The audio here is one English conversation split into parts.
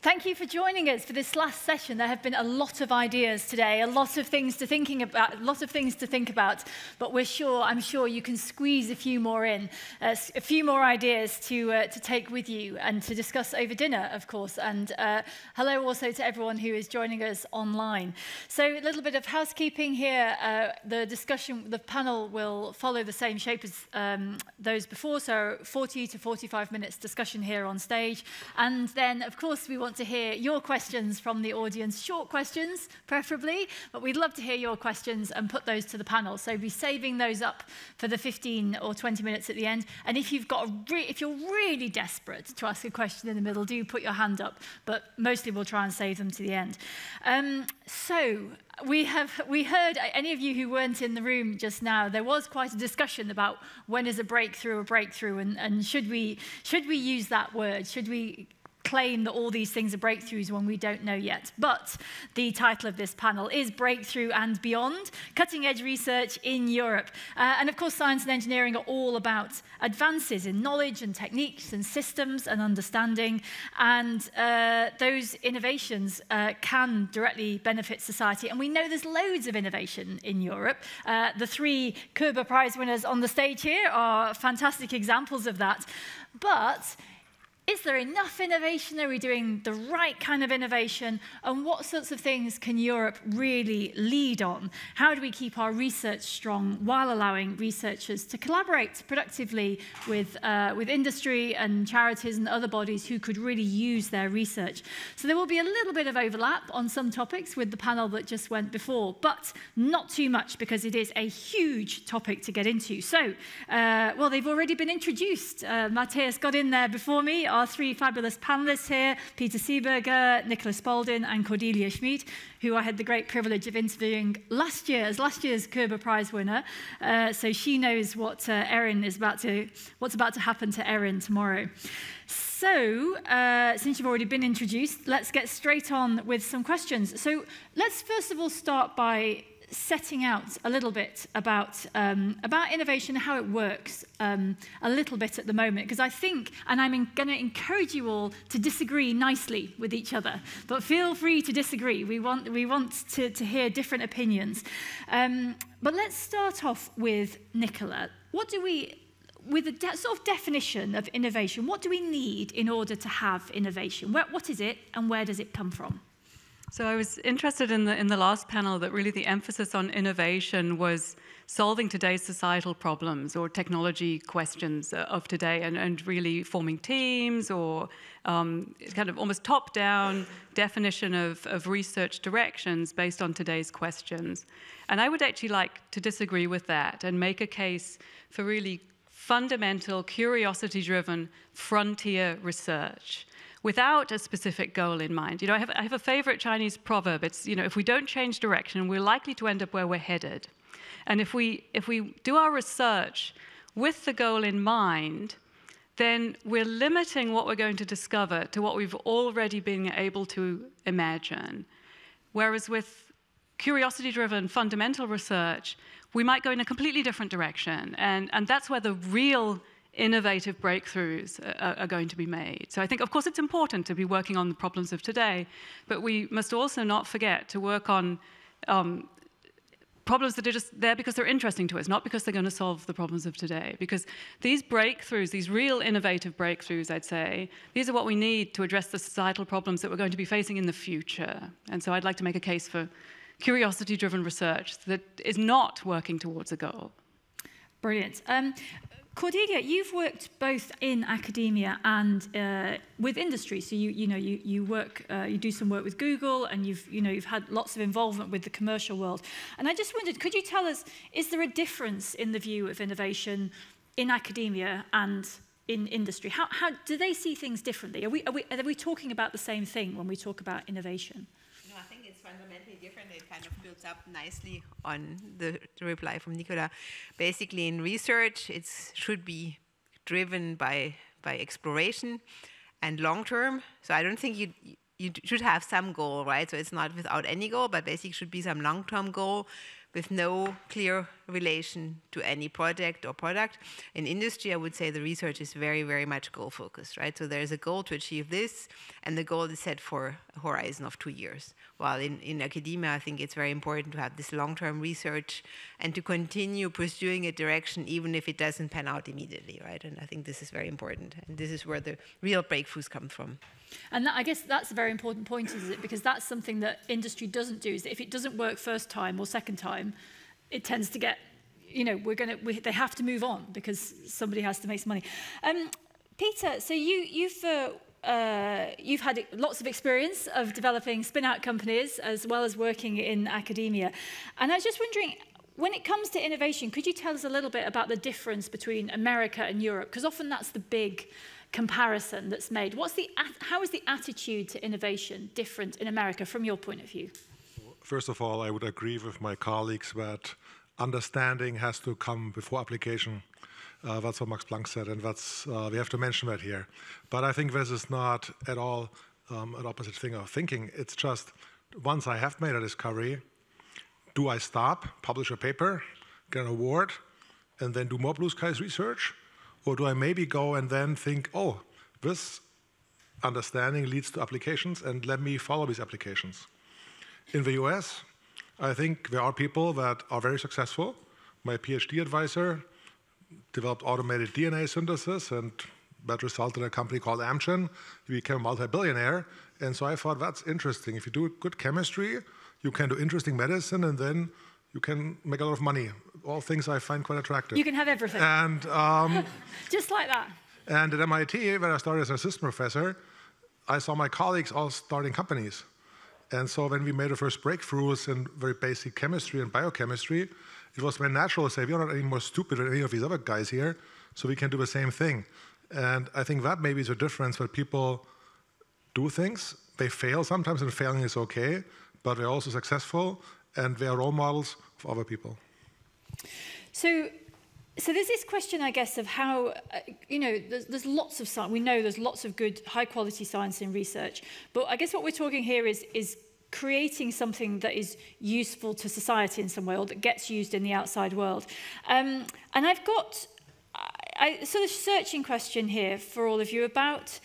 Thank you for joining us for this last session. There have been a lot of ideas today, a lot of things to think about, but I'm sure you can squeeze a few more in, a few more ideas to take with you and to discuss over dinner, of course. And hello also to everyone who is joining us online. So a little bit of housekeeping here. The panel will follow the same shape as those before, so 40 to 45 minutes discussion here on stage. And then, of course, we want to hear your questions from the audience, short questions preferably, but we'd love to hear your questions and put those to the panel. So be saving those up for the 15 or 20 minutes at the end. And if if you're really desperate to ask a question in the middle, do put your hand up, but mostly we'll try and save them to the end. We heard, any of you who weren't in the room just now, there was quite a discussion about when is a breakthrough, and should we use that word? Should we claim that all these things are breakthroughs when we don't know yet? But the title of this panel is Breakthrough and Beyond, Cutting-Edge Research in Europe. And of course, science and engineering are all about advances in knowledge and techniques and systems and understanding. And those innovations can directly benefit society. And we know there's loads of innovation in Europe. The 3 Körber Prize winners on the stage here are fantastic examples of that. But is there enough innovation? Are we doing the right kind of innovation? And what sorts of things can Europe really lead on? How do we keep our research strong while allowing researchers to collaborate productively with industry and charities and other bodies who could really use their research? So there will be a little bit of overlap on some topics with the panel that just went before, but not too much because it is a huge topic to get into. So, well, they've already been introduced. Matthias got in there before me. Our 3 fabulous panelists here, Peter Seeberger, Nicola Spaldin, and Cordelia Schmid, who I had the great privilege of interviewing last year's Körber Prize winner. So she knows what what's about to happen to Erin tomorrow. So, since you've already been introduced, let's get straight on with some questions. So let's first of all start by setting out a little bit about innovation, how it works a little bit at the moment, because I think, and I'm going to encourage you all to disagree nicely with each other, but feel free to disagree. We want to hear different opinions. But let's start off with Nicola. With the sort of definition of innovation, what do we need in order to have innovation? What is it, and where does it come from? So I was interested in the last panel that really the emphasis on innovation was solving today's societal problems or technology questions of today, and really forming teams or kind of almost top-down definition of research directions based on today's questions. And I would actually like to disagree with that and make a case for really fundamental, curiosity-driven frontier research without a specific goal in mind. You know, I have a favorite Chinese proverb. It's, you know, if we don't change direction, we're likely to end up where we're headed. And if we do our research with the goal in mind, then we're limiting what we're going to discover to what we've already been able to imagine. Whereas with curiosity-driven fundamental research, we might go in a completely different direction. And that's where the real innovative breakthroughs are going to be made. So I think, of course, it's important to be working on the problems of today, but we must also not forget to work on problems that are just there because they're interesting to us, not because they're going to solve the problems of today. Because these breakthroughs, these real innovative breakthroughs, I'd say, these are what we need to address the societal problems that we're going to be facing in the future. And so I'd like to make a case for curiosity-driven research that is not working towards a goal. Brilliant. Cordelia, you've worked both in academia and with industry. So you work, you do some work with Google, and you've had lots of involvement with the commercial world. And I just wondered, could you tell us, is there a difference in the view of innovation in academia and in industry? How do they see things differently? Are we talking about the same thing when we talk about innovation? I think it's fundamentally different. It kind of builds up nicely on the reply from Nicola. Basically, in research, it should be driven by exploration and long-term. So I don't think you should have some goal, right? So it's not without any goal, but basically should be some long-term goal with no clear relation to any project or product. In industry, I would say the research is very, very much goal-focused, right? So there's a goal to achieve this, and the goal is set for a horizon of 2 years. While in academia, I think it's very important to have this long-term research and to continue pursuing a direction even if it doesn't pan out immediately, right? And I think this is very important. And this is where the real breakthroughs come from. And I guess that's a very important point, is it? Because that's something that industry doesn't do, is that if it doesn't work first time or second time, it tends to get, you know, they have to move on because somebody has to make some money. Peter, so you've had lots of experience of developing spin-out companies as well as working in academia. And I was just wondering, when it comes to innovation, could you tell us a little bit about the difference between America and Europe? Because often that's the big comparison that's made. How is the attitude to innovation different in America from your point of view? First of all, I would agree with my colleagues that understanding has to come before application. That's what Max Planck said, and we have to mention that here. But I think this is not at all an opposite thing of thinking. It's just, once I have made a discovery, do I stop, publish a paper, get an award, and then do more blue skies research? Or do I maybe go and then think, oh, this understanding leads to applications, and let me follow these applications? In the US, I think there are people that are very successful. My PhD advisor developed automated DNA synthesis, and that resulted in a company called Amgen. He became a multi-billionaire. And so I thought, that's interesting. If you do good chemistry, you can do interesting medicine, and then you can make a lot of money. All things I find quite attractive. You can have everything. And just like that. And at MIT, when I started as an assistant professor, I saw my colleagues all starting companies. And so when we made the first breakthroughs in very basic chemistry and biochemistry, it was very natural to say, we're not any more stupid than any of these other guys here, so we can do the same thing. And I think that maybe is a difference where people do things. They fail sometimes, and failing is okay, but they're also successful, and they are role models of other people. So there's this question, I guess, of how, you know, there's lots of science. We know there's lots of good, high-quality science in research. But I guess what we're talking here is creating something that is useful to society in some way, or that gets used in the outside world. And I've got a sort of searching question here for all of you about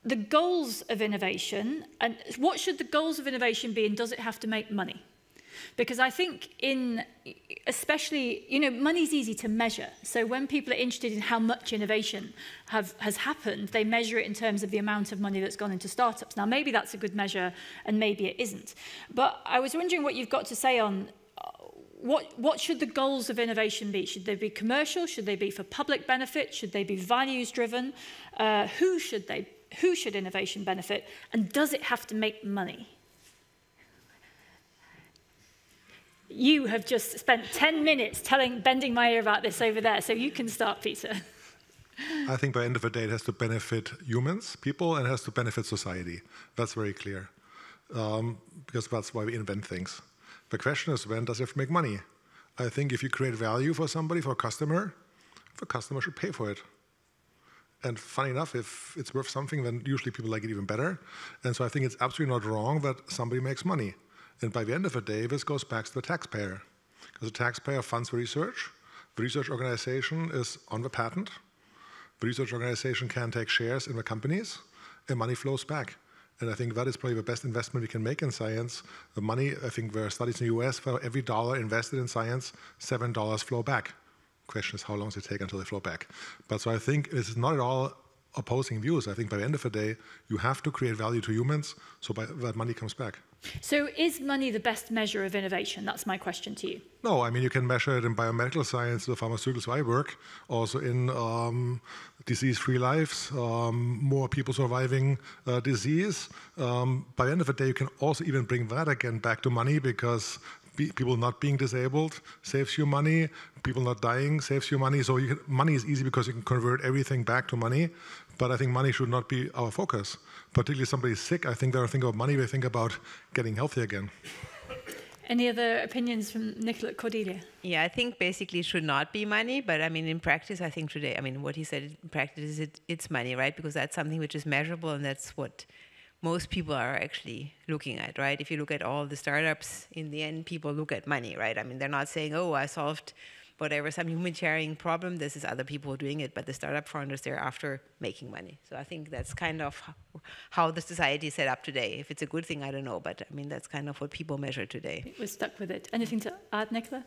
the goals of innovation. And what should the goals of innovation be, and does it have to make money? Because I think especially, you know, money's easy to measure. So when people are interested in how much innovation has happened, they measure it in terms of the amount of money that's gone into startups. Now, maybe that's a good measure, and maybe it isn't. But I was wondering what you've got to say on what should the goals of innovation be? Should they be commercial? Should they be for public benefit? Should they be values-driven? Who should innovation benefit? And does it have to make money? You have just spent 10 minutes bending my ear about this over there, so you can start, Peter. I think by the end of the day, it has to benefit humans, people, and it has to benefit society. That's very clear, because that's why we invent things. The question is, when does it have to make money? I think if you create value for somebody, for a customer, the customer should pay for it. And funny enough, if it's worth something, then usually people like it even better. And so I think it's absolutely not wrong that somebody makes money. And by the end of the day, this goes back to the taxpayer. Because the taxpayer funds the research organization is on the patent, the research organization can take shares in the companies, and money flows back. And I think that is probably the best investment we can make in science. The money, I think there are studies in the US, for every dollar invested in science, $7 flow back. The question is, how long does it take until they flow back? But so I think it's not at all opposing views. I think by the end of the day, you have to create value to humans, so that money comes back. So is money the best measure of innovation? That's my question to you. No, I mean, you can measure it in biomedical science, the pharmaceuticals I work, also in disease-free lives, more people surviving disease. By the end of the day, you can also even bring that again back to money, because people not being disabled saves you money, people not dying saves you money. So money is easy because you can convert everything back to money. But I think money should not be our focus. Particularly if somebody's sick, I think they don't think about money, they think about getting healthy again. Any other opinions from Nicola, Cordelia? Yeah, I think basically it should not be money, but I mean, in practice, I think today, I mean, what he said in practice is it's money, right? Because that's something which is measurable, and that's what most people are actually looking at, right? If you look at all the startups, in the end, people look at money, right? I mean, they're not saying, oh, I solved whatever, some humanitarian problem, this is other people doing it, but the startup founders, they're after making money. So I think that's kind of how the society is set up today. If it's a good thing, I don't know, but I mean, that's kind of what people measure today. We're stuck with it. Anything to add, Nicola?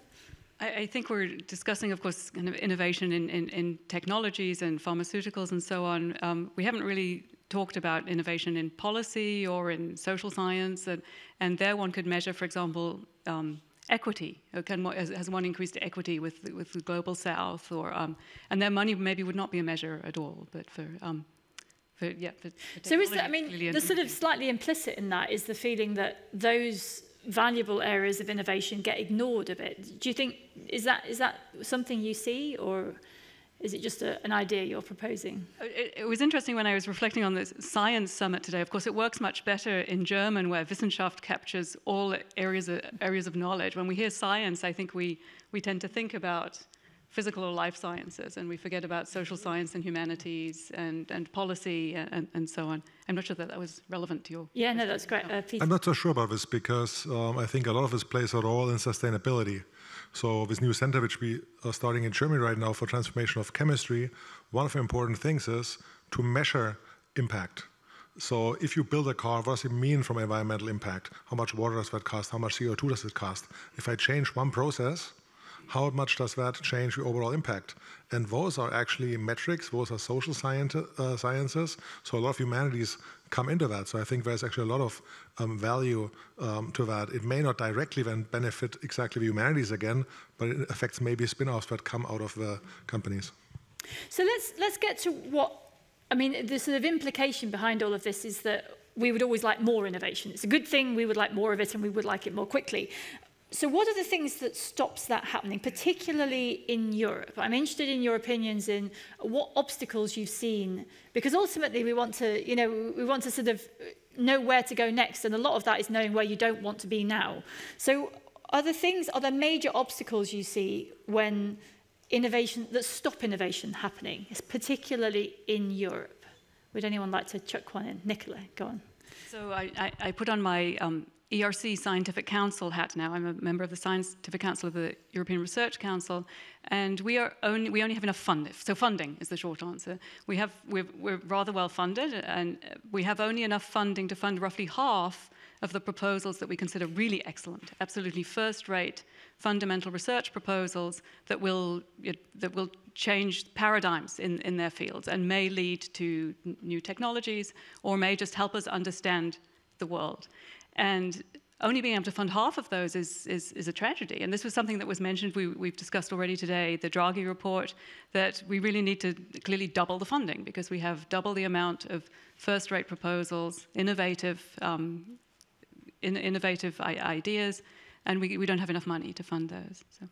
I think we're discussing, of course, kind of innovation in technologies and pharmaceuticals and so on. We haven't really talked about innovation in policy or in social science, and there one could measure, for example, equity. Has one increased equity with the global south, or and their money maybe would not be a measure at all, but for so is that, I mean, the sort of slightly implicit in that is the feeling that those valuable areas of innovation get ignored a bit. Do you think, is that something you see, or is it just an idea you're proposing? It was interesting when I was reflecting on this Science Summit today. Of course, it works much better in German, where Wissenschaft captures all areas of knowledge. When we hear science, I think we tend to think about physical or life sciences, and we forget about social science and humanities and policy and so on. I'm not sure that was relevant to your... Yeah, no, that's great. Peter. I'm not so sure about this, because I think a lot of this plays a role in sustainability. So this new center, which we are starting in Germany right now for transformation of chemistry, one of the important things is to measure impact. So if you build a car, what does it mean from environmental impact? How much water does that cost? How much CO2 does it cost? If I change one process, how much does that change the overall impact? And those are actually metrics, those are social sciences, so a lot of humanities come into that. So I think there's actually a lot of value to that. It may not directly then benefit exactly the humanities again, but it affects maybe spin-offs that come out of the companies. So let's get to what, I mean, the sort of implication behind all of this is that we would always like more innovation. It's a good thing, we would like more of it, and we would like it more quickly. So what are the things that stops that happening, particularly in Europe? I'm interested in your opinions in what obstacles you've seen, because ultimately we want to, we want to sort of know where to go next, and a lot of that is knowing where you don't want to be now. So are there major obstacles you see when that stop innovation happening, particularly in Europe? Would anyone like to chuck one in? Nicola, go on. So I put on my ERC Scientific Council hat now. I'm a member of the Scientific Council of the European Research Council, and we only have enough funding. So funding is the short answer. We're rather well funded, and we have only enough funding to fund roughly half of the proposals that we consider really excellent, absolutely first-rate fundamental research proposals that will change paradigms in their fields and may lead to new technologies or may just help us understand the world. And only being able to fund half of those is a tragedy. And this was something that was mentioned, we've discussed already today, the Draghi report, that we really need to clearly double the funding, because we have double the amount of first-rate proposals, innovative ideas, and we don't have enough money to fund those. So.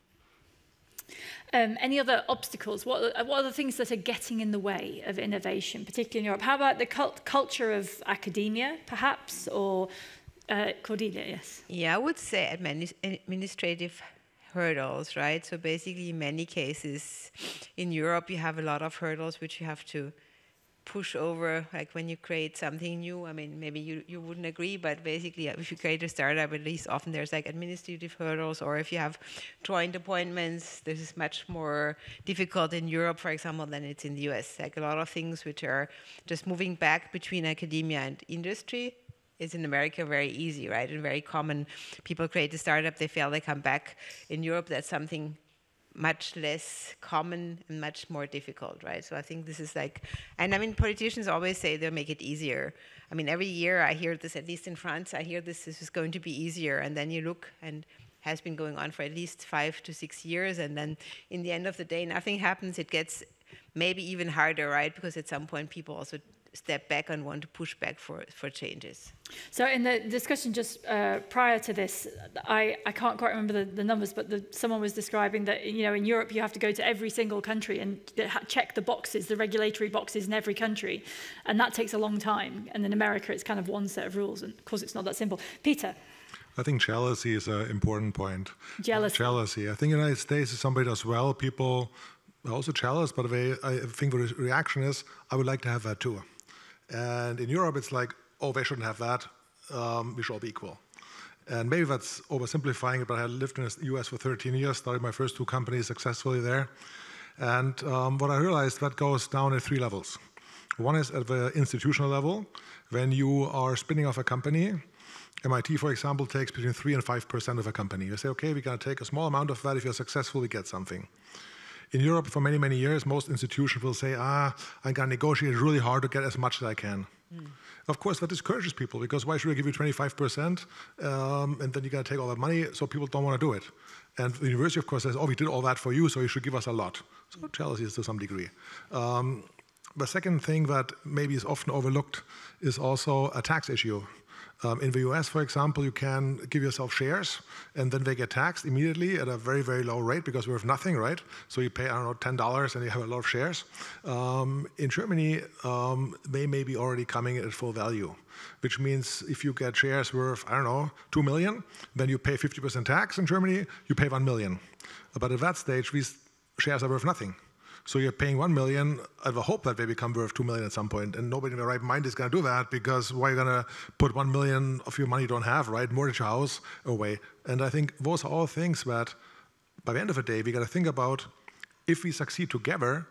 Any other obstacles? What are the things that are getting in the way of innovation, particularly in Europe? How about the culture of academia, perhaps, or... Cordelia, yes. Yeah, I would say administrative hurdles, right? So basically, in many cases in Europe, you have a lot of hurdles which you have to push over, like when you create something new. I mean, maybe you wouldn't agree, but basically, if you create a startup, at least often there's like administrative hurdles, or if you have joint appointments, this is much more difficult in Europe, for example, than it's in the US. Like a lot of things which are just moving back between academia and industry is in America very easy, right? And very common. People create a startup, they fail, they come back. In Europe, that's something much less common and much more difficult, right? So I think this is like, and I mean, politicians always say they'll make it easier. I mean, every year I hear this, at least in France, I hear this is going to be easier. And then you look, and has been going on for at least 5 to 6 years. And then in the end of the day, nothing happens. It gets maybe even harder, right? Because at some point people also step back and want to push back for changes. So in the discussion just prior to this, I can't quite remember the numbers, but someone was describing that, in Europe you have to go to every single country and check the boxes, the regulatory boxes in every country, and that takes a long time. And in America it's kind of one set of rules, and of course it's not that simple. Peter? I think jealousy is an important point. Jealousy. I think in the United States, if somebody does well, people are also jealous, but I think the reaction is, I would like to have that too. And in Europe, it's like, oh, they shouldn't have that, we should all be equal. And maybe that's oversimplifying it, but I lived in the US for 13 years, started my first 2 companies successfully there. And what I realized, that goes down at 3 levels. One is at the institutional level. When you are spinning off a company, MIT, for example, takes between 3 and 5% of a company. You say, okay, we're going to take a small amount of that. If you're successful, we get something. In Europe, for many, many years, most institutions will say, I'm going to negotiate really hard to get as much as I can. Of course, that discourages people, because why should I give you 25% and then you're going to take all that money, so people don't want to do it. And the university, of course, says, oh, we did all that for you, so you should give us a lot. So jealousy is to some degree. The second thing that maybe is often overlooked is also a tax issue. In the US, for example, you can give yourself shares, and then they get taxed immediately at a very, very low rate because we're worth nothing, right? So you pay, I don't know, $10 and you have a lot of shares. In Germany, they may be already coming at full value, which means if you get shares worth, I don't know, 2 million, then you pay 50% tax in Germany, you pay 1 million. But at that stage, these shares are worth nothing. So you're paying 1 million at the hope that they become worth 2 million at some point, and nobody in their right mind is going to do that, because why are you going to put 1 million of your money you don't have, right? Mortgage your house away. And I think those are all things that, by the end of the day, we got to think about. If we succeed together,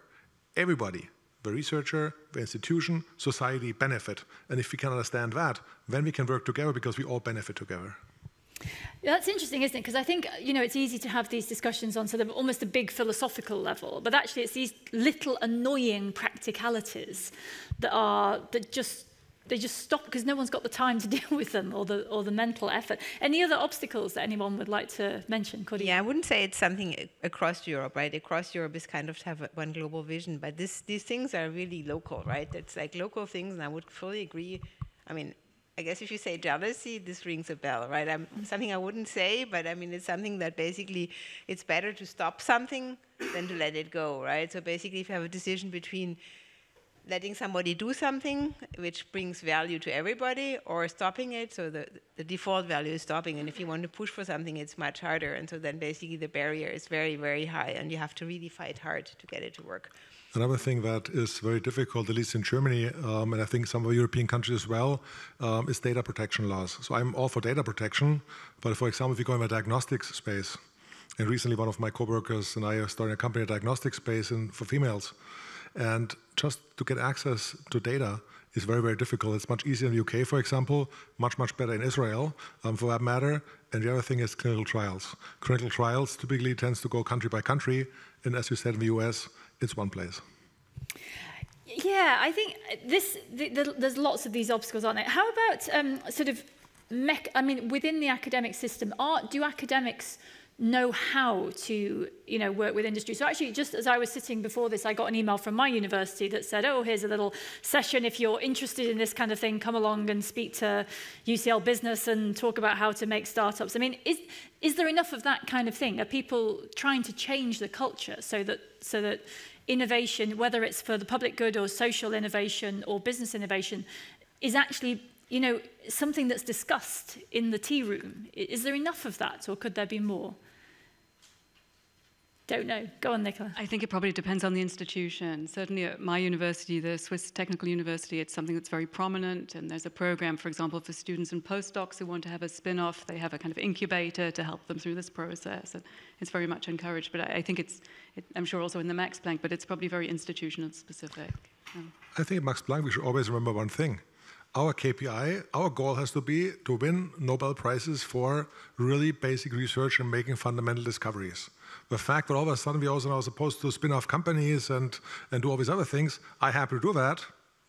everybody, the researcher, the institution, society benefit. And if we can understand that, then we can work together because we all benefit together. That's interesting, isn't it? Because I think, it's easy to have these discussions on sort of almost a big philosophical level, but actually it's these little annoying practicalities that just stop because no one's got the time to deal with them, or the mental effort. Any other obstacles that anyone would like to mention? Cordelia? Yeah, I wouldn't say it's something across Europe, right? Across Europe is kind of to have one global vision, but these things are really local, right? It's like local things, and I would fully agree. I mean, I guess if you say jealousy, this rings a bell, right? Something I wouldn't say, but I mean, it's something that basically it's better to stop something than to let it go, right? So basically, if you have a decision between letting somebody do something which brings value to everybody, or stopping it, so the default value is stopping, and if you want to push for something, it's much harder, and so then basically the barrier is very, very high, and you have to really fight hard to get it to work. Another thing that is very difficult, at least in Germany, and I think some of the European countries as well, is data protection laws. So I'm all for data protection, but for example, if you go in the diagnostics space, and recently one of my coworkers and I are starting a company in the diagnostics space for females, and just to get access to data is very, very difficult. It's much easier in the UK, for example, much, much better in Israel, for that matter. And the other thing is clinical trials. Clinical trials typically tends to go country by country, and as you said in the US, it's one place. Yeah, I think there's lots of these obstacles, aren't there? How about within the academic system, do academics know how to, work with industry? So actually, just as I was sitting before this, I got an email from my university that said, oh, here's a little session. If you're interested in this kind of thing, come along and speak to UCL Business and talk about how to make startups. I mean, is there enough of that kind of thing? Are people trying to change the culture so that innovation, whether it's for the public good or social innovation or business innovation, is actually something that's discussed in the tea room? Is there enough of that, or could there be more? Don't know. Go on, Nicola. I think it probably depends on the institution. Certainly at my university, the Swiss Technical University, it's something that's very prominent, and there's a program, for example, for students and postdocs who want to have a spin-off. They have a kind of incubator to help them through this process, and it's very much encouraged. But I think I'm sure also in the Max Planck, but it's probably very institutional specific. Yeah. I think at Max Planck we should always remember one thing. Our KPI, our goal has to be to win Nobel Prizes for really basic research and making fundamental discoveries. The fact that all of a sudden we also now supposed to spin off companies and do all these other things, I happen to do that,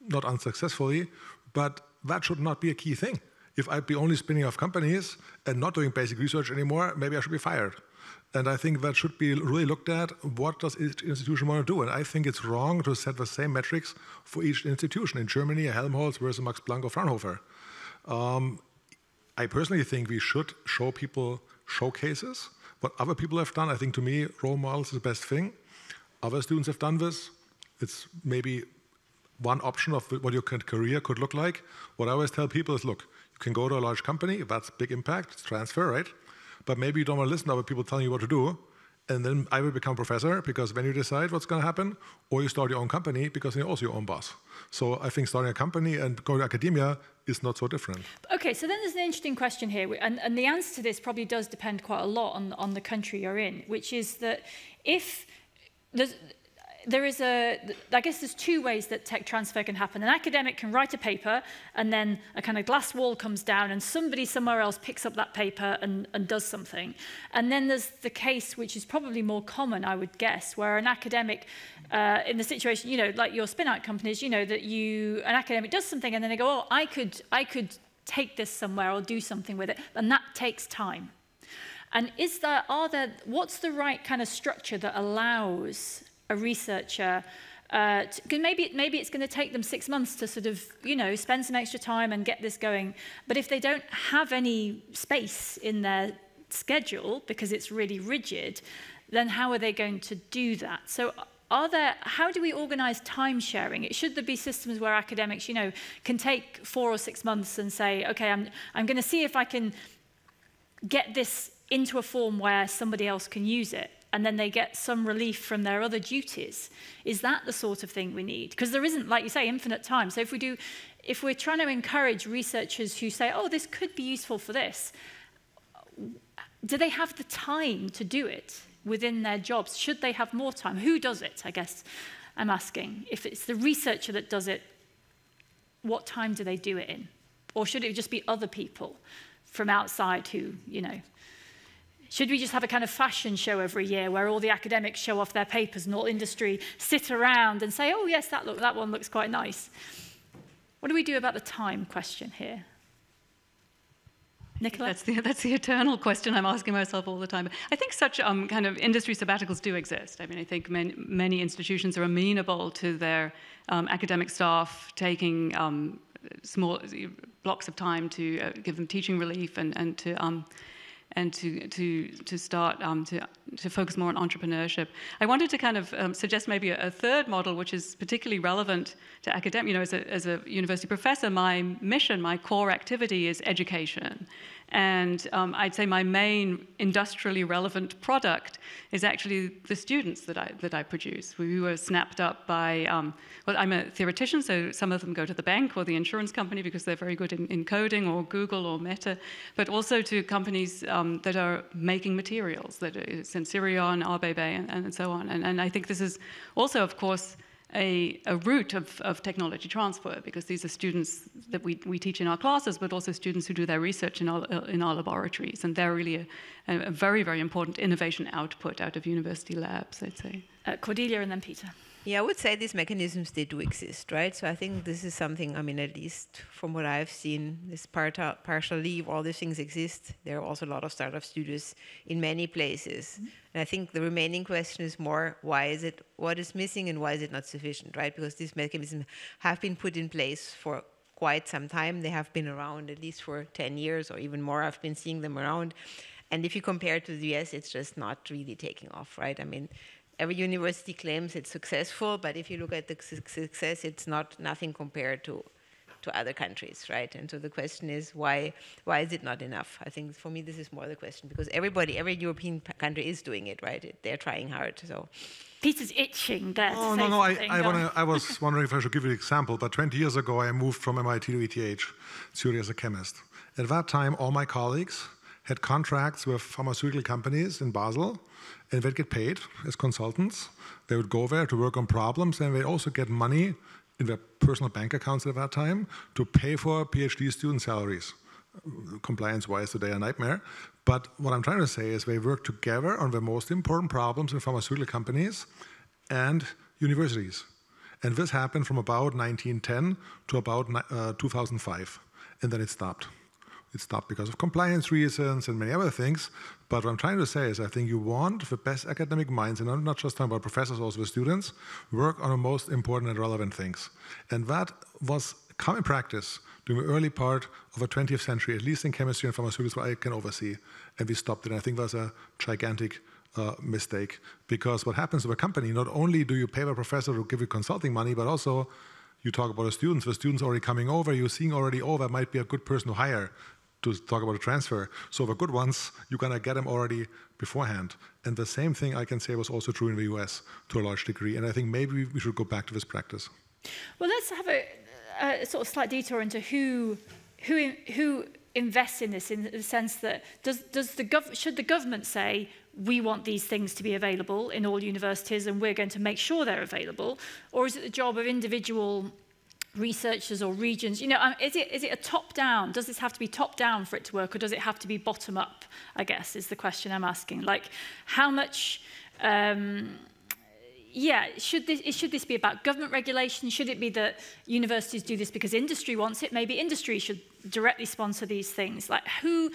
not unsuccessfully, but that should not be a key thing. If I'd be only spinning off companies and not doing basic research anymore, maybe I should be fired. And I think that should be really looked at. What does each institution want to do? And I think it's wrong to set the same metrics for each institution. In Germany, a Helmholtz versus Max Planck or Fraunhofer. I personally think we should show people showcases. What other people have done, I think to me, role models is the best thing. Other students have done this. It's maybe one option of what your career could look like. What I always tell people is, look, you can go to a large company, that's big impact, it's transfer, right? But maybe you don't want to listen to other people telling you what to do, And then I will become professor, because when you decide what's going to happen, or you start your own company because you're also your own boss. So I think starting a company and going to academia is not so different. Okay, so then there's an interesting question here, and the answer to this probably does depend quite a lot on the country you're in, which is that if I guess there's two ways that tech transfer can happen. An academic can write a paper, and then a kind of glass wall comes down, and somebody somewhere else picks up that paper and does something. And then there's the case, which is probably more common, I would guess, where an academic, in the situation, you know, like your spin-out companies, you know, that an academic does something, and then they go, oh, I could take this somewhere or do something with it, and that takes time. And what's the right kind of structure that allows a researcher, maybe it's going to take them 6 months to sort of, you know, spend some extra time and get this going. But if they don't have any space in their schedule because it's really rigid, then how are they going to do that? So how do we organize time sharing? Should there be systems where academics, you know, can take 4 or 6 months and say, okay, I'm going to see if I can get this into a form where somebody else can use it, and then they get some relief from their other duties? Is that the sort of thing we need? Because there isn't, like you say, infinite time. So if we're trying to encourage researchers who say, oh, this could be useful for this, do they have the time to do it within their jobs? Should they have more time? Who does it, I guess I'm asking. If it's the researcher that does it, what time do they do it in? Or should it just be other people from outside who, you know, should we just have a kind of fashion show every year where all the academics show off their papers and all industry sit around and say, oh, yes, that one looks quite nice? What do we do about the time question here? Nicola? That's the eternal question I'm asking myself all the time. I think such kind of industry sabbaticals do exist. I mean, I think many institutions are amenable to their academic staff taking small blocks of time to give them teaching relief and to start to focus more on entrepreneurship. I wanted to kind of suggest maybe a third model, which is particularly relevant to academic. You know, as a university professor, my mission, my core activity is education. And I'd say my main industrially relevant product is actually the students that I produce. We were snapped up by, well, I'm a theoretician, so some of them go to the bank or the insurance company because they're very good in coding, or Google or Meta, but also to companies that are making materials, that is Sensirion, Arbebe, and so on. And I think this is also, of course, a route of technology transfer, because these are students that we teach in our classes, but also students who do their research in our laboratories. And they're really a very, very important innovation output out of university labs, I'd say. Cordelia and then Peter. Yeah, I would say these mechanisms, they do exist, right? So I think this is something, I mean, at least from what I've seen, this partial leave, all these things exist. There are also a lot of startup studios in many places. Mm-hmm. And I think the remaining question is more, what is missing and why is it not sufficient, right? Because these mechanisms have been put in place for quite some time. They have been around at least for 10 years or even more. I've been seeing them around. And if you compare it to the US, it's just not really taking off, right? I mean, every university claims it's successful, but if you look at the success, it's nothing compared to other countries, right? And so the question is, why is it not enough? I think for me, this is more the question, because every European country is doing it, right? They're trying hard, so. Peter's itching there. Oh, no, I was wondering if I should give you an example, but 20 years ago, I moved from MIT to ETH Zurich as a chemist. At that time, all my colleagues had contracts with pharmaceutical companies in Basel, and they'd get paid as consultants. They would go there to work on problems, and they'd also get money in their personal bank accounts at that time to pay for PhD student salaries. Compliance-wise, today a nightmare. But what I'm trying to say is they work together on the most important problems in pharmaceutical companies and universities. And this happened from about 1910 to about 2005, and then it stopped. It stopped because of compliance reasons and many other things. But what I'm trying to say is I think you want the best academic minds, and I'm not just talking about professors, also the students, work on the most important and relevant things. And that was common practice during the early part of the 20th century, at least in chemistry and pharmaceuticals, what I can oversee. And we stopped it. And I think that's a gigantic mistake. Because what happens to a company, not only do you pay the professor to give you consulting money, but also you talk about the students. The students already coming over, you're seeing already, oh, that might be a good person to hire. to talk about a transfer. So the good ones, you're going to get them already beforehand. And the same thing I can say was also true in the US to a large degree. And I think maybe we should go back to this practice. Well, let's have a sort of slight detour into who invests in this, in the sense that should the government say, we want these things to be available in all universities and we're going to make sure they're available? Or is it the job of individual researchers or regions? You know, is it a top-down? Does this have to be top-down for it to work, or does it have to be bottom-up, I guess, is the question I'm asking. Like, how much... should this be about government regulation? Should it be that universities do this because industry wants it? Maybe industry should directly sponsor these things. Like, who...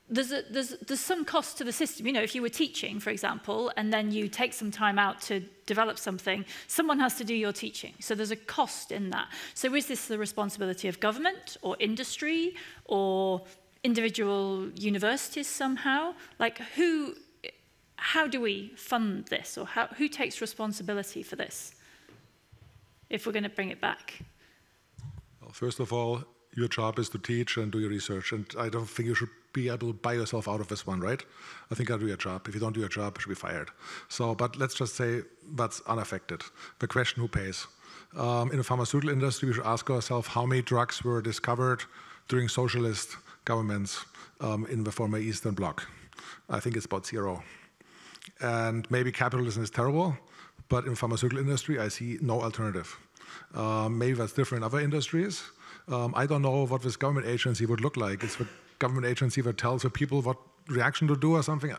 There's some cost to the system. You know, if you were teaching, for example, and then you take some time out to develop something, someone has to do your teaching. So there's a cost in that. So is this the responsibility of government or industry or individual universities somehow? Like, how do we fund this, or who takes responsibility for this, if we're going to bring it back? Well, first of all, your job is to teach and do your research, and I don't think you should be able to buy yourself out of this one, right? I think I'll do your job. If you don't do your job, you should be fired. So, but let's just say that's unaffected. The question, who pays? In the pharmaceutical industry, we should ask ourselves how many drugs were discovered during socialist governments in the former Eastern Bloc. I think it's about 0. And maybe capitalism is terrible, but in the pharmaceutical industry, I see no alternative. Maybe that's different in other industries. I don't know what this government agency would look like. It's the government agency that tells the people what reaction to do or something.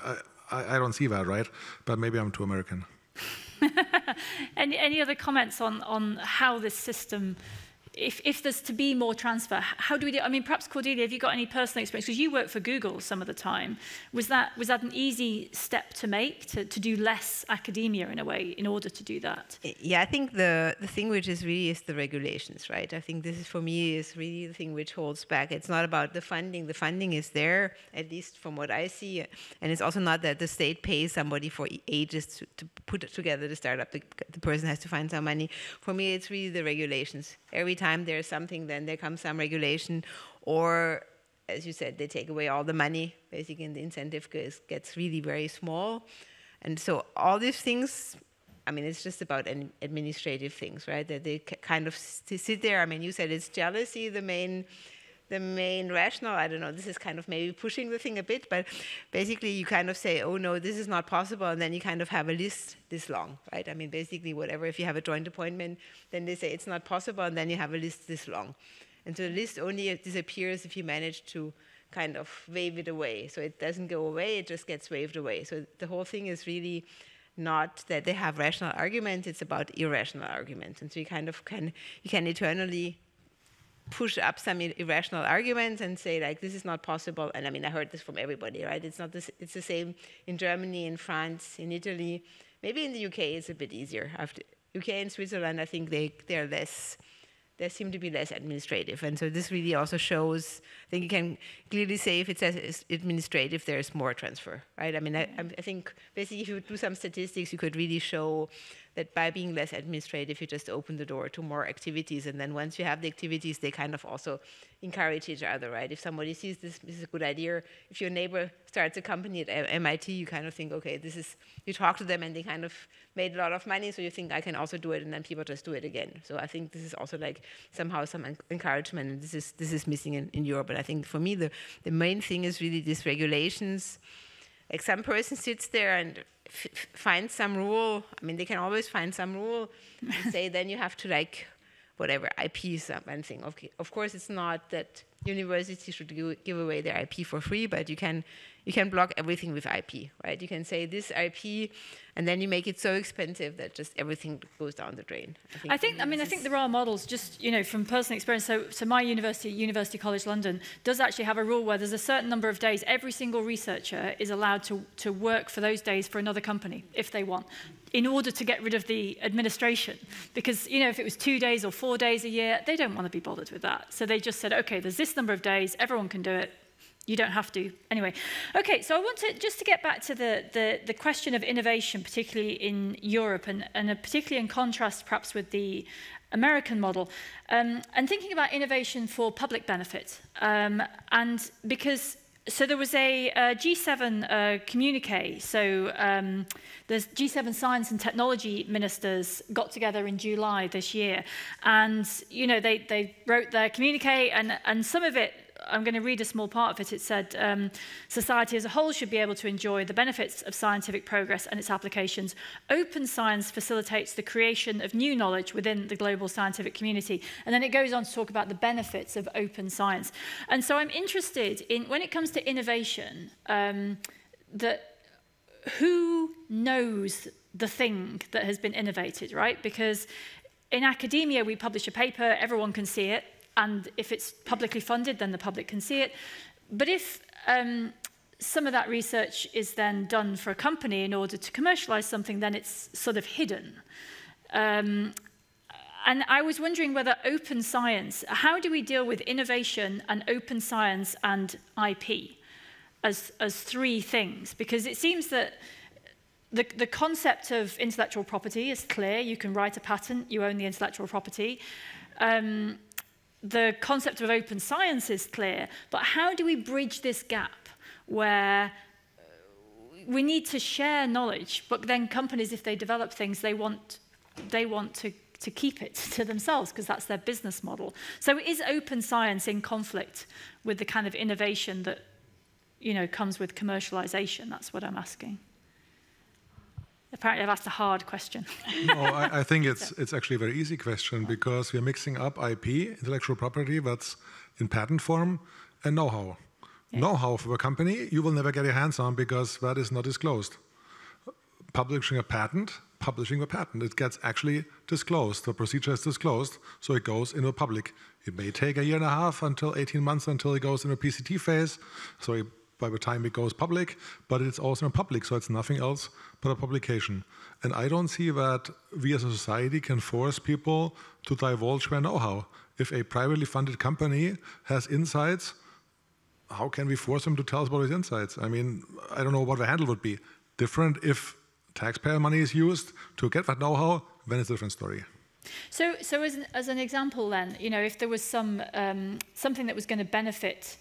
I don't see that, right? But maybe I'm too American. Any other comments on how this system, if there's to be more transfer, how do we do? I mean, perhaps Cordelia, have you got any personal experience? Because you work for Google some of the time. Was that an easy step to make, to do less academia in a way in order to do that? Yeah, I think the thing which is really is the regulations, right? I think this is, for me, is really the thing which holds back. It's not about the funding. The funding is there, at least from what I see. And it's also not that the state pays somebody for ages to put it together the startup. The person has to find some money. For me, it's really the regulations. Every time there's something, then there comes some regulation, or, as you said, they take away all the money, basically, and the incentive gets really very small. And so all these things, I mean, it's just about administrative things, right? That they kind of sit there. I mean, you said it's jealousy, the main rationale. I don't know, this is kind of maybe pushing the thing a bit, but basically you kind of say, oh no, this is not possible, and then you kind of have a list this long, right? I mean, basically whatever, if you have a joint appointment, then they say it's not possible, and then you have a list this long. And so the list only disappears if you manage to kind of wave it away. So it doesn't go away, it just gets waved away. So the whole thing is really not that they have rational arguments, it's about irrational arguments. And so you kind of you can eternally push up some irrational arguments and say, like, this is not possible. And I mean, I heard this from everybody, right? It's not this. It's the same in Germany, in France, in Italy. Maybe in the UK it's a bit easier. After UK and Switzerland, I think they're less. They seem to be less administrative, and so this really also shows. I think you can clearly say if it says administrative, there's more transfer, right? I mean, I think basically if you do some statistics, you could really show that by being less administrative, you just open the door to more activities, and then once you have the activities, they kind of also encourage each other, right? If somebody sees this is a good idea, if your neighbor starts a company at MIT, you kind of think, okay, you talk to them and they kind of made a lot of money, so you think I can also do it, and then people just do it again. So I think this is also like somehow some encouragement, and this is missing in Europe. But I think for me, the main thing is really these regulations. Like some person sits there and finds some rule. I mean, they can always find some rule and say, then you have to, like, whatever, IP something. Okay. Of course, it's not that universities should give away their IP for free, but you can block everything with IP, right? You can say this IP, and then you make it so expensive that just everything goes down the drain. I think there are models, just, you know, from personal experience. So my University College London, does actually have a rule where there's a certain number of days every single researcher is allowed to work for those days for another company, if they want, in order to get rid of the administration. Because, you know, if it was 2 days or 4 days a year, they don't want to be bothered with that. So they just said, okay, there's this number of days, everyone can do it, you don't have to. Anyway, okay, so I want to just to get back to the question of innovation, particularly in Europe, and particularly in contrast perhaps with the American model, and thinking about innovation for public benefit. And because, so there was a G7 communique, so the G7 science and technology ministers got together in July this year, and you know they wrote their communique, and some of it, I'm going to read a small part of it. It said, society as a whole should be able to enjoy the benefits of scientific progress and its applications. Open science facilitates the creation of new knowledge within the global scientific community. And then it goes on to talk about the benefits of open science. And so I'm interested in, when it comes to innovation, that who knows the thing that has been innovated, right? Because in academia, we publish a paper, everyone can see it. And if it's publicly funded, then the public can see it. But if some of that research is then done for a company in order to commercialize something, then it's sort of hidden. And I was wondering whether open science, how do we deal with innovation and open science and IP as three things? Because it seems that the concept of intellectual property is clear. You can write a patent, you own the intellectual property. The concept of open science is clear, but how do we bridge this gap where we need to share knowledge, but then companies, if they develop things, they want to keep it to themselves because that's their business model. So is open science in conflict with the kind of innovation that, you know, comes with commercialization? That's what I'm asking. Apparently, I've asked a hard question. No, I think it's actually a very easy question because we are mixing up IP, intellectual property, that's in patent form, and know-how. Yeah. Know-how for a company, you will never get your hands on because that is not disclosed. Publishing a patent, it gets actually disclosed. The procedure is disclosed, so it goes into the public. It may take a year and a half until 18 months until it goes into a PCT phase. So by the time it goes public, but it's also in public, so it's nothing else but a publication. And I don't see that we as a society can force people to divulge their know-how. If a privately funded company has insights, how can we force them to tell us about these insights? I mean, I don't know what the handle would be. Different if taxpayer money is used to get that know-how, then it's a different story. So as an example then, you know, if there was something that was going to benefit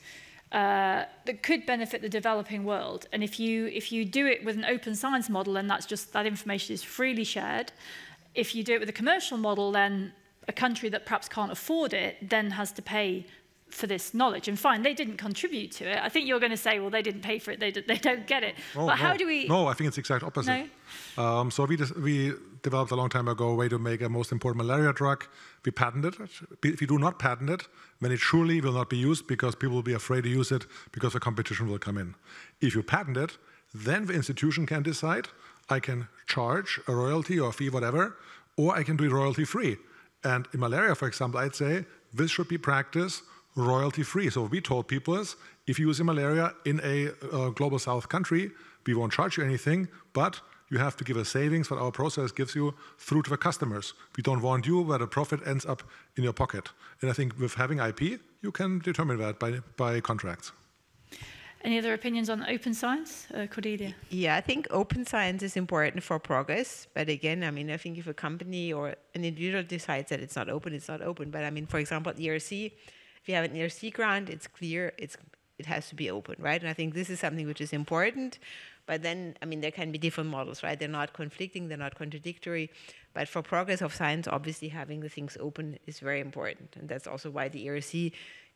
that could benefit the developing world. And if you do it with an open science model, then that's just, that information is freely shared. If you do it with a commercial model, then a country that perhaps can't afford it then has to pay for this knowledge. And fine, they didn't contribute to it. I think you're going to say, well, they didn't pay for it, they don't get it. Oh, but how do we... No, I think it's the exact opposite. No? So we developed a long time ago a way to make a most important malaria drug. We patented it. If you do not patent it, then it surely will not be used because people will be afraid to use it because the competition will come in. If you patent it, then the institution can decide, I can charge a royalty or a fee, whatever, or I can do it royalty-free. And in malaria, for example, I'd say this should be practiced royalty-free. So what we told people is, if you use malaria in a global south country, we won't charge you anything, but you have to give a savings that our process gives you through to the customers. We don't want you where the profit ends up in your pocket. And I think with having IP, you can determine that by contracts. Any other opinions on open science? Cordelia? Yeah, I think open science is important for progress. But again, I mean, I think if a company or an individual decides that it's not open, it's not open. But I mean, for example, ERC, if you have an ERC grant, it's clear it has to be open, right? And I think this is something which is important. But then, I mean, there can be different models, right? They're not conflicting, they're not contradictory. But for progress of science, obviously having the things open is very important. And that's also why the ERC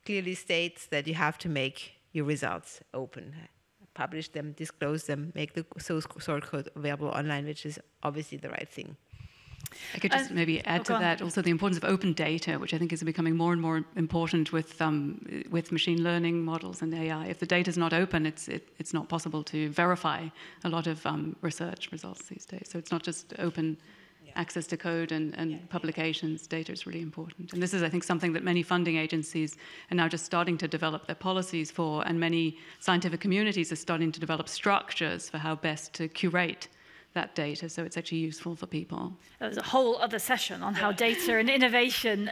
clearly states that you have to make your results open, publish them, disclose them, make the source code available online, which is obviously the right thing. I could just maybe add to that also the importance of open data, which I think is becoming more and more important with machine learning models and AI. If the data is not open, it's not possible to verify a lot of research results these days. So it's not just open access to code and publications. Data is really important. And this is, I think, something that many funding agencies are now just starting to develop their policies for, and many scientific communities are starting to develop structures for how best to curate that data, so it's actually useful for people. There's a whole other session on how data and innovation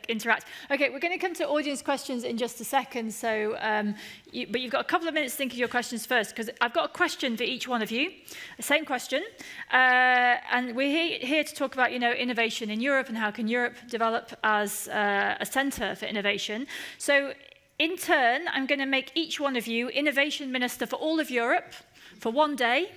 interact. Okay, we're going to come to audience questions in just a second, so, but you've got a couple of minutes to think of your questions first, because I've got a question for each one of you, the same question, and we're here to talk about, innovation in Europe and how can Europe develop as a centre for innovation. So in turn, I'm going to make each one of you innovation minister for all of Europe for one day.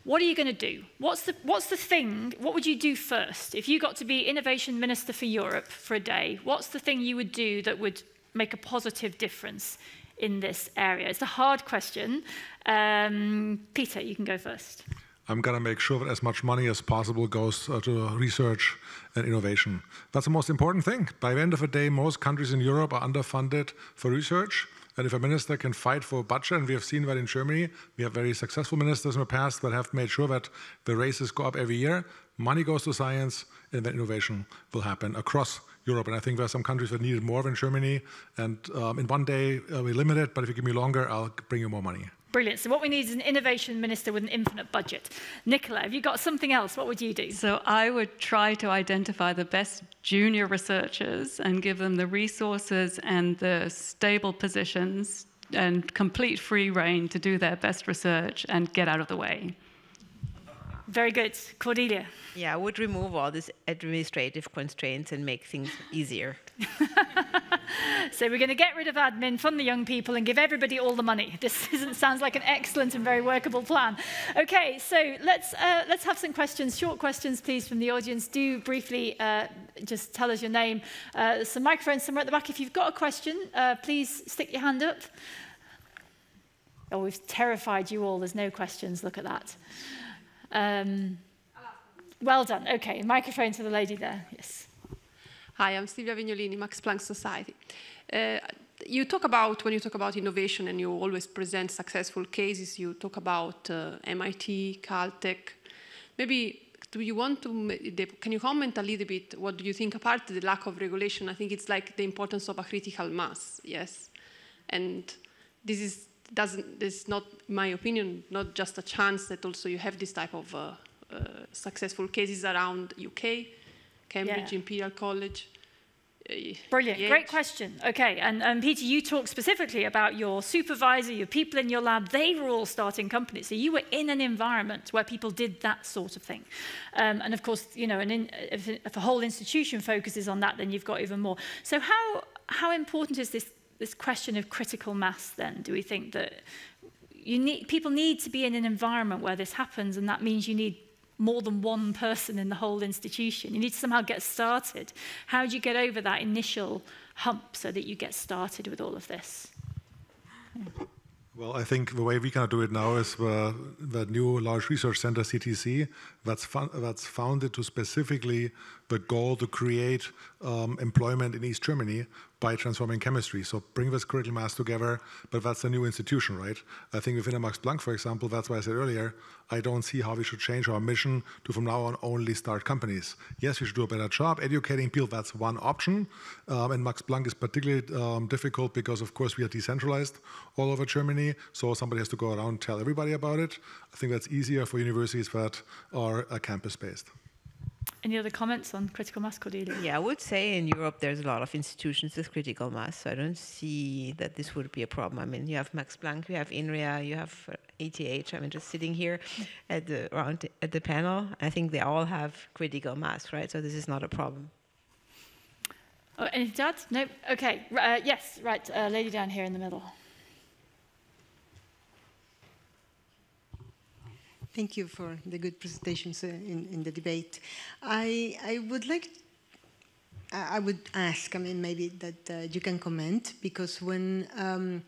What are you going to do? What's the thing, what would you do first? If you got to be innovation minister for Europe for a day, what's the thing you would do that would make a positive difference in this area? It's a hard question. Peter, you can go first. I'm going to make sure that as much money as possible goes to research and innovation. That's the most important thing. By the end of the day, most countries in Europe are underfunded for research. And if a minister can fight for a budget, and we have seen that in Germany, we have very successful ministers in the past that have made sure that the races go up every year, money goes to science, and then innovation will happen across Europe. And I think there are some countries that need it more than Germany. And in one day, we limit it, but if you give me longer, I'll bring you more money. Brilliant. So what we need is an innovation minister with an infinite budget. Nicola, have you got something else? What would you do? So I would try to identify the best junior researchers and give them the resources and the stable positions and complete free rein to do their best research and get out of the way. Very good. Cordelia? Yeah, I would remove all these administrative constraints and make things easier. So we're going to get rid of admin, fund the young people, and give everybody all the money. This sounds like an excellent and very workable plan. Okay, so let's have some questions, short questions, please, from the audience. Do briefly just tell us your name. There's some microphones somewhere at the back. If you've got a question, please stick your hand up. Oh, we've terrified you all. There's no questions. Look at that. Well done. Okay, microphone to the lady there. Yes. Hi, I'm Silvia Vignolini, Max Planck Society. When you talk about innovation and you always present successful cases, you talk about MIT, Caltech. Maybe can you comment a little bit, what do you think, apart the lack of regulation? I think it's like the importance of a critical mass, yes? And this is not, in my opinion, not just a chance that also you have this type of successful cases around UK, Cambridge, Imperial College. Brilliant, great question. Okay, and Peter, you talked specifically about your supervisor, your people in your lab, they were all starting companies. So you were in an environment where people did that sort of thing. And of course, if a whole institution focuses on that, then you've got even more. So how important is this question of critical mass then? Do we think that people need to be in an environment where this happens, and that means you need more than one person in the whole institution? You need to somehow get started. How do you get over that initial hump so that you get started with all of this? Well, I think the way we can do it now is the new large research center, CTC, that's founded to specifically the goal to create employment in East Germany by transforming chemistry. So bring this critical mass together, but that's a new institution, right? I think within Max Planck, for example, that's why I said earlier, I don't see how we should change our mission to from now on only start companies. Yes, we should do a better job educating people, that's one option. And Max Planck is particularly difficult because, of course, we are decentralized all over Germany, so somebody has to go around and tell everybody about it. I think that's easier for universities that are campus-based. Any other comments on critical mass, Cordelia? Yeah, I would say in Europe there's a lot of institutions with critical mass, so I don't see that this would be a problem. I mean, you have Max Planck, you have INRIA, you have ETH. I mean, just sitting here at the panel, I think they all have critical mass, right? So this is not a problem. Oh, anything to add? No? Okay. Yes, right. Lady down here in the middle. Thank you for the good presentations in the debate. I would ask, I mean, maybe that you can comment, because when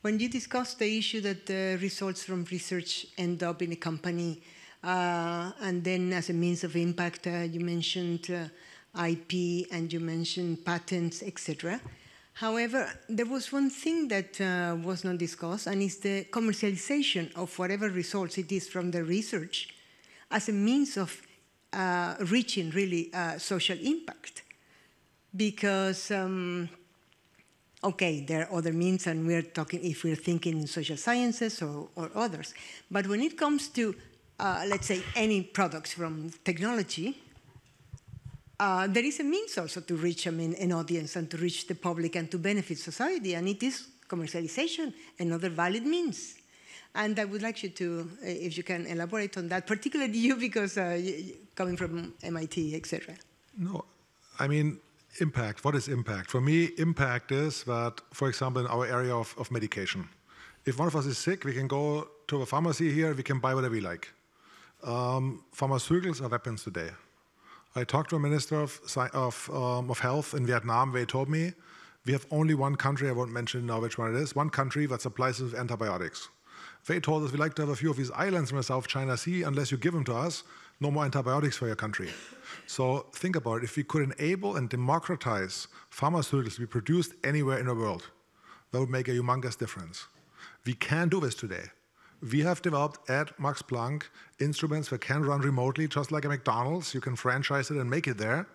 you discuss the issue that the results from research end up in a company, and then as a means of impact, you mentioned IP and you mentioned patents, etc. However, there was one thing that was not discussed, and it's the commercialization of whatever results it is from the research as a means of reaching really social impact. Because, okay, there are other means, and we're talking if we're thinking in social sciences or others. But when it comes to let's say, any products from technology, there is a means also to reach, an audience and to reach the public and to benefit society, and it is commercialization, another valid means. And I would like you to, if you can elaborate on that, particularly you, because coming from MIT, etc. No, I mean, impact. What is impact? For me, impact is that, for example, in our area of medication, if one of us is sick, we can go to a pharmacy here, we can buy whatever we like. Pharmaceuticals are weapons today. I talked to a minister of health in Vietnam, where he told me, we have only one country, I won't mention now which one it is, one country that supplies us with antibiotics. They told us, we like to have a few of these islands in the South China Sea, unless you give them to us, no more antibiotics for your country. So think about it, if we could enable and democratize pharmaceuticals to be produced anywhere in the world, that would make a humongous difference. We can do this today. We have developed at Max Planck instruments that can run remotely, just like a McDonald's. You can franchise it and make it there.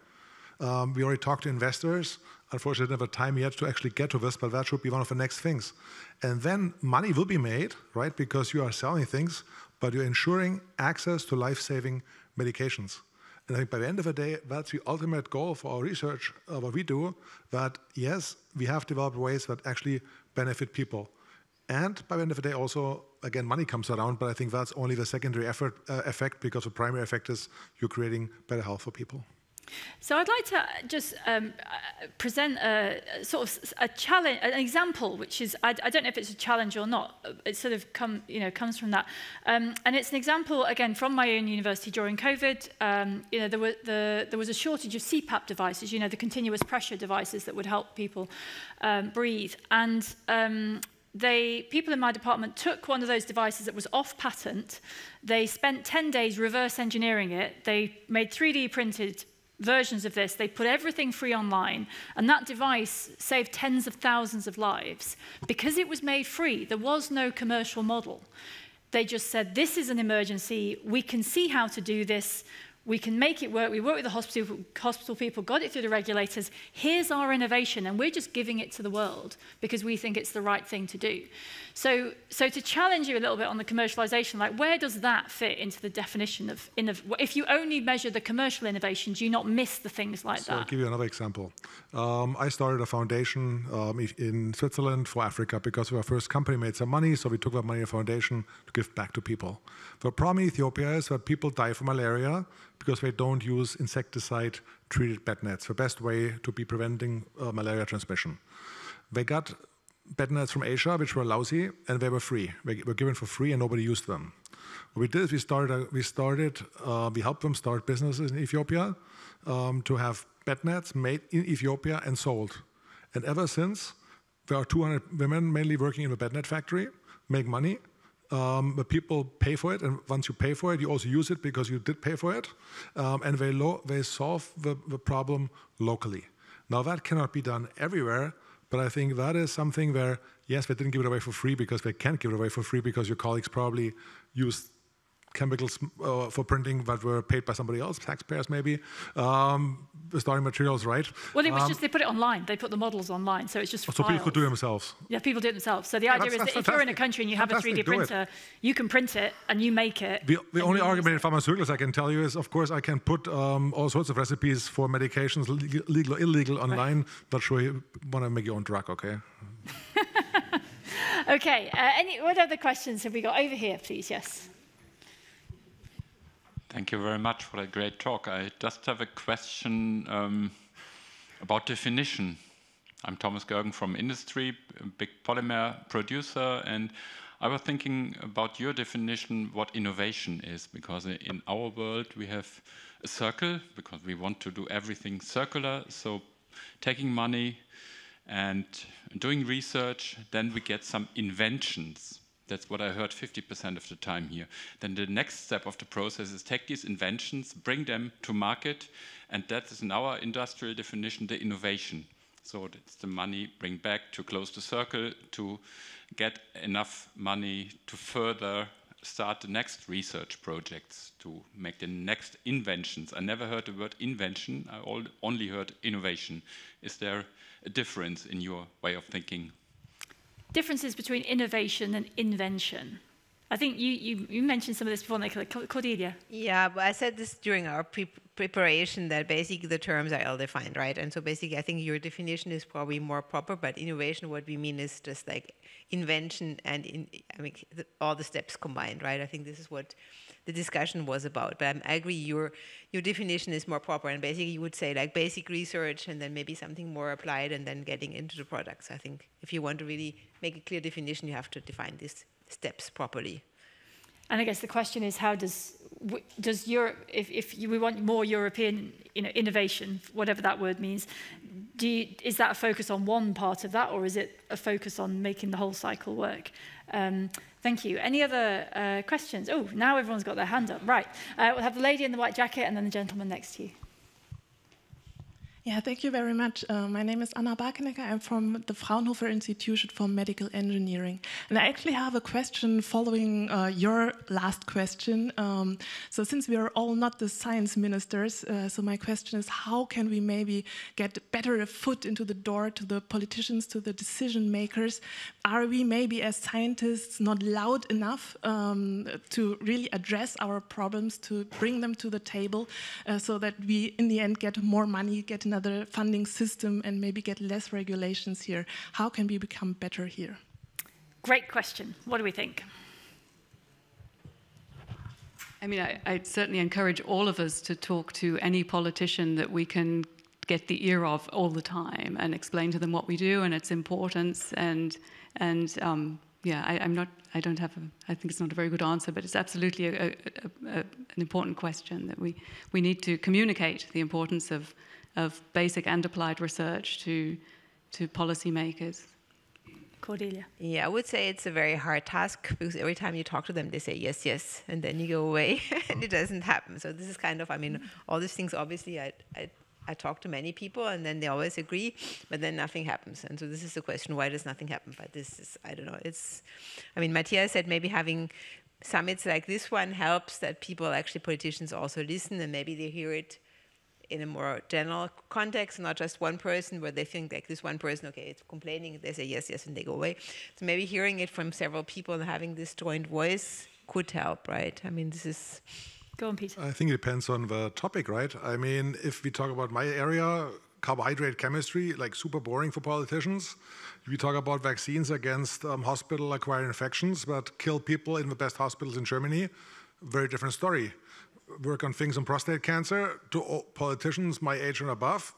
We already talked to investors. Unfortunately, I didn't have time yet to actually get to this, but that should be one of the next things. And then money will be made, right, because you are selling things, but you're ensuring access to life-saving medications. And I think by the end of the day, that's the ultimate goal for our research, what we do, that yes, we have developed ways that actually benefit people. And by the end of the day, also, again, money comes around, but I think that's only the secondary effect, because the primary effect is you're creating better health for people. So I'd like to just present a sort of a challenge, an example, which is, I don't know if it's a challenge or not. It sort of comes from that. And it's an example, again, from my own university during COVID. There was a shortage of CPAP devices, the continuous pressure devices that would help people breathe. And people in my department took one of those devices that was off patent. They spent 10 days reverse engineering it. They made 3D printed versions of this. They put everything free online, and that device saved tens of thousands of lives. Because it was made free, there was no commercial model. They just said, this is an emergency. We can see how to do this. We can make it work. We worked with the hospital people, got it through the regulators. Here's our innovation, and we're just giving it to the world because we think it's the right thing to do. So to challenge you a little bit on the commercialization, like where does that fit into the definition of if you only measure the commercial innovation, do you not miss the things like that? So I'll give you another example. I started a foundation in Switzerland for Africa because our first company made some money, so we took that money in a foundation to give back to people. The problem in Ethiopia is that people die from malaria because they don't use insecticide-treated bed nets, the best way to be preventing malaria transmission. They got bed nets from Asia, which were lousy, and they were free. They were given for free, and nobody used them. What we did is we helped them start businesses in Ethiopia to have bed nets made in Ethiopia and sold. And ever since, there are 200 women mainly working in the bed net factory, make money, but people pay for it, and once you pay for it, you also use it because you did pay for it, and they solve the problem locally. Now, that cannot be done everywhere, but I think that is something where, yes, they didn't give it away for free because they can't give it away for free because your colleagues probably used chemicals for printing that were paid by somebody else, taxpayers maybe, the starting materials, right? Well, it was just, they put it online. They put the models online, so it's just So people could do it themselves. Yeah, people do it themselves. So the idea is that if you're in a country and you have a 3D printer, you can print it and you make it. The only argument in pharmaceuticals I can tell you is, of course, I can put all sorts of recipes for medications, legal or illegal, online. Not sure you want to make your own drug, okay? Okay, what other questions have we got? Over here, please, yes. Thank you very much for a great talk. I just have a question about definition. I'm Thomas Gergen from industry, a big polymer producer, and I was thinking about your definition, what innovation is, because in our world we have a circle, because we want to do everything circular, so taking money and doing research, then we get some inventions. That's what I heard 50% of the time here. Then the next step of the process is take these inventions, bring them to market, and that is in our industrial definition, the innovation. So it's the money bring back to close the circle, to get enough money to further start the next research projects, to make the next inventions. I never heard the word invention, I only heard innovation. Is there a difference in your way of thinking? Differences between innovation and invention. I think you mentioned some of this before, Nicola. Cordelia. Yeah, but I said this during our preparation that basically the terms are ill-defined, right? And so basically I think your definition is probably more proper, but innovation, what we mean is just like invention and all the steps combined, right? I think this is what the discussion was about. But I agree, your definition is more proper, and basically you would say like basic research and then maybe something more applied and then getting into the products. I think if you want to really make a clear definition, you have to define these steps properly. And I guess the question is, how does Europe, if we want more European innovation, whatever that word means, is that a focus on one part of that, or is it a focus on making the whole cycle work? Thank you. Any other questions? Oh, now everyone's got their hand up. Right. We'll have the lady in the white jacket and then the gentleman next to you. Yeah, thank you very much. My name is Anna Barkenecker. I'm from the Fraunhofer Institute for Medical Engineering. And I actually have a question following your last question. So since we are all not the science ministers, so my question is, how can we maybe get better a foot into the door to the politicians, to the decision makers? Are we maybe as scientists not loud enough to really address our problems, to bring them to the table so that we in the end get more money, get another funding system and maybe get less regulations here? How can we become better here? Great question. What do we think? I mean, I'd certainly encourage all of us to talk to any politician that we can get the ear of all the time and explain to them what we do and its importance. Yeah, I don't have I think it's not a very good answer, but it's absolutely an important question that we need to communicate the importance of basic and applied research to policymakers. Cordelia. Yeah, I would say it's a very hard task because every time you talk to them, they say yes, yes, and then you go away and it doesn't happen. So this is kind of, I mean, all these things, obviously, I talk to many people and then they always agree, but then nothing happens. And so this is the question, why does nothing happen? But this is, I don't know, I mean, Matthias said maybe having summits like this one helps that people, actually politicians also listen and maybe they hear it in a more general context, not just one person where they think like this one person, okay, it's complaining, they say yes, yes, and they go away. So maybe hearing it from several people and having this joint voice could help, right? I mean, this is... Go on, Peter. I think it depends on the topic, right? I mean, if we talk about my area, carbohydrate chemistry, like super boring for politicians. If we talk about vaccines against hospital-acquired infections that kill people in the best hospitals in Germany, very different story. Work on things on prostate cancer to politicians my age and above.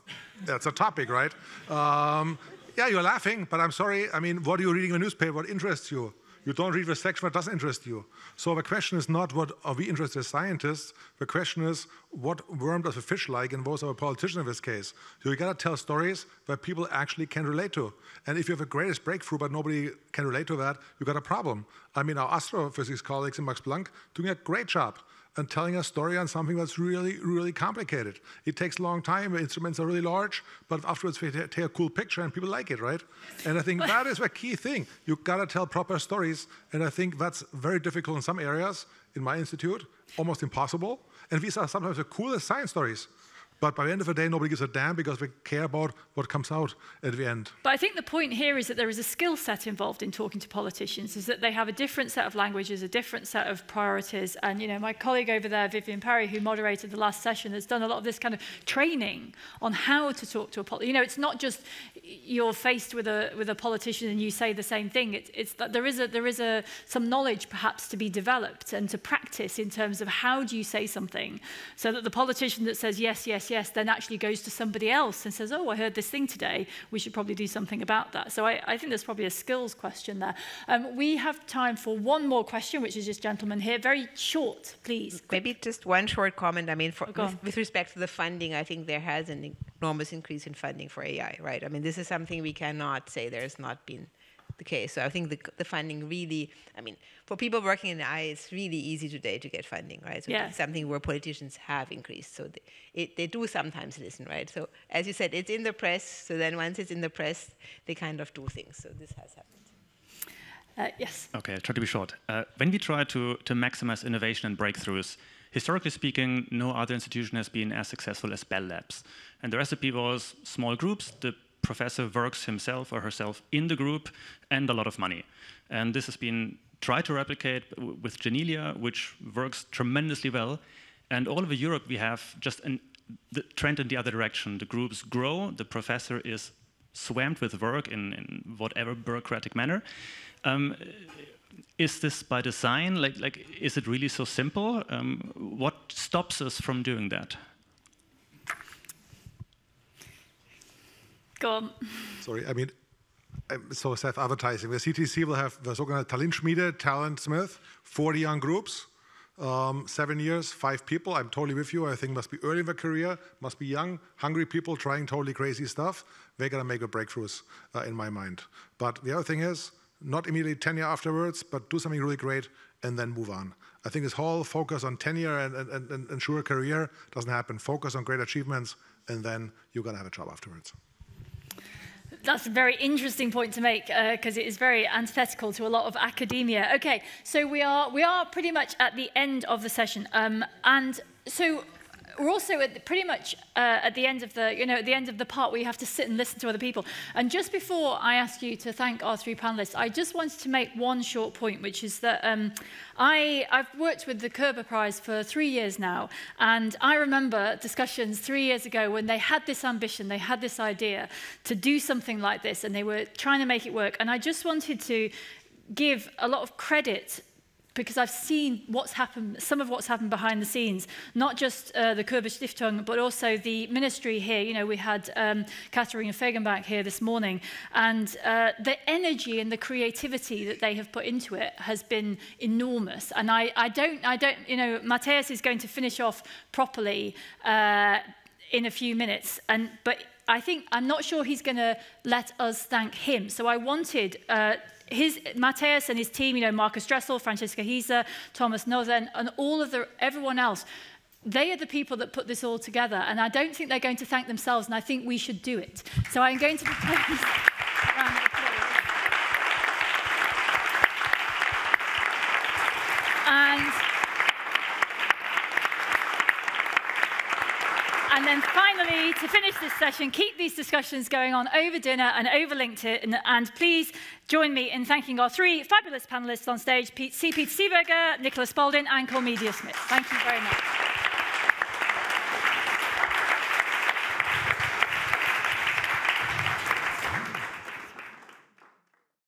That's a topic, right? Yeah, you're laughing, but I'm sorry. I mean, what are you reading in the newspaper? What interests you? You don't read the section that doesn't interest you. So the question is not what are we interested as scientists. The question is what worm does a fish like, and those are politicians in this case. So you got to tell stories that people actually can relate to. And if you have the greatest breakthrough but nobody can relate to that, you got a problem. I mean, our astrophysics colleagues in Max Planck doing a great job and telling a story on something that's really, really complicated. It takes a long time, the instruments are really large, but afterwards we take a cool picture and people like it, right? And I think that is the key thing. You gotta tell proper stories, and I think that's very difficult in some areas, in my institute, almost impossible. And these are sometimes the coolest science stories. But by the end of the day, nobody gives a damn because we care about what comes out at the end. But I think the point here is that there is a skill set involved in talking to politicians, is that they have a different set of languages, a different set of priorities. And, you know, my colleague over there, Vivian Parry, who moderated the last session, has done a lot of this kind of training on how to talk to a politician. You know, it's not just you're faced with a politician and you say the same thing. It's that there is some knowledge perhaps to be developed and to practice in terms of how do you say something so that the politician that says yes, yes, yes, then actually goes to somebody else and says, oh, I heard this thing today, we should probably do something about that. So I think there's probably a skills question there. We have time for one more question, which is this gentleman here. Very short, please. Maybe just one short comment. I mean, with respect to the funding, I think there has an enormous increase in funding for AI, right? I mean, this is something we cannot say there's not been the case. So I think the funding really, I mean, for people working in AI, it's really easy today to get funding, right? So it's something where politicians have increased. So they do sometimes listen, right? So as you said, it's in the press. So then once it's in the press, they kind of do things. So this has happened. Yes. Okay, I'll try to be short. When we try to maximize innovation and breakthroughs, historically speaking, no other institution has been as successful as Bell Labs. And the recipe was small groups. The professor works himself or herself in the group and a lot of money. And this has been try to replicate with Genelia, which works tremendously well. And all over Europe, we have just the trend in the other direction. The groups grow, the professor is swamped with work in whatever bureaucratic manner. Is this by design? Like, is it really so simple? What stops us from doing that? Go on. Sorry, I mean, so self-advertising. The CTC will have the sogenannte Talentschmiede, Talent Smith, 40 young groups, 7 years, 5 people. I'm totally with you. I think must be early in their career, must be young, hungry people trying totally crazy stuff. They're going to make the breakthroughs in my mind. But the other thing is, not immediately tenure afterwards, but do something really great and then move on. I think this whole focus on tenure and ensure a career doesn't happen. Focus on great achievements, and then you're going to have a job afterwards. That's a very interesting point to make because it is very antithetical to a lot of academia. Okay, so we are pretty much at the end of the session, and so we're also pretty much at the end of the at the end of the part where you have to sit and listen to other people. And just before I ask you to thank our 3 panelists, I just wanted to make one short point, which is that I've worked with the Körber Prize for 3 years now, and I remember discussions 3 years ago when they had this ambition, they had this idea to do something like this, and they were trying to make it work. And I just wanted to give a lot of credit because I've seen what's happened, some of what's happened behind the scenes, not just the Körber-Stiftung, but also the ministry here. You know, we had Katharina Fegenbach here this morning, and the energy and the creativity that they have put into it has been enormous. And I don't, you know, Matthias is going to finish off properly in a few minutes, but I think, I'm not sure he's going to let us thank him. So I wanted Matthias and his team, you know, Markus Dressel, Francesca Hieser, Thomas Nozen, and everyone else, they are the people that put this all together. And I don't think they're going to thank themselves, and I think we should do it. So I'm going to propose a round of applause. And then finally, to finish this session, keep these discussions going on over dinner and over LinkedIn. And please join me in thanking our 3 fabulous panelists on stage, Seeberger, Nicola Spaldin, and Cordelia Schmid. Thank you very much.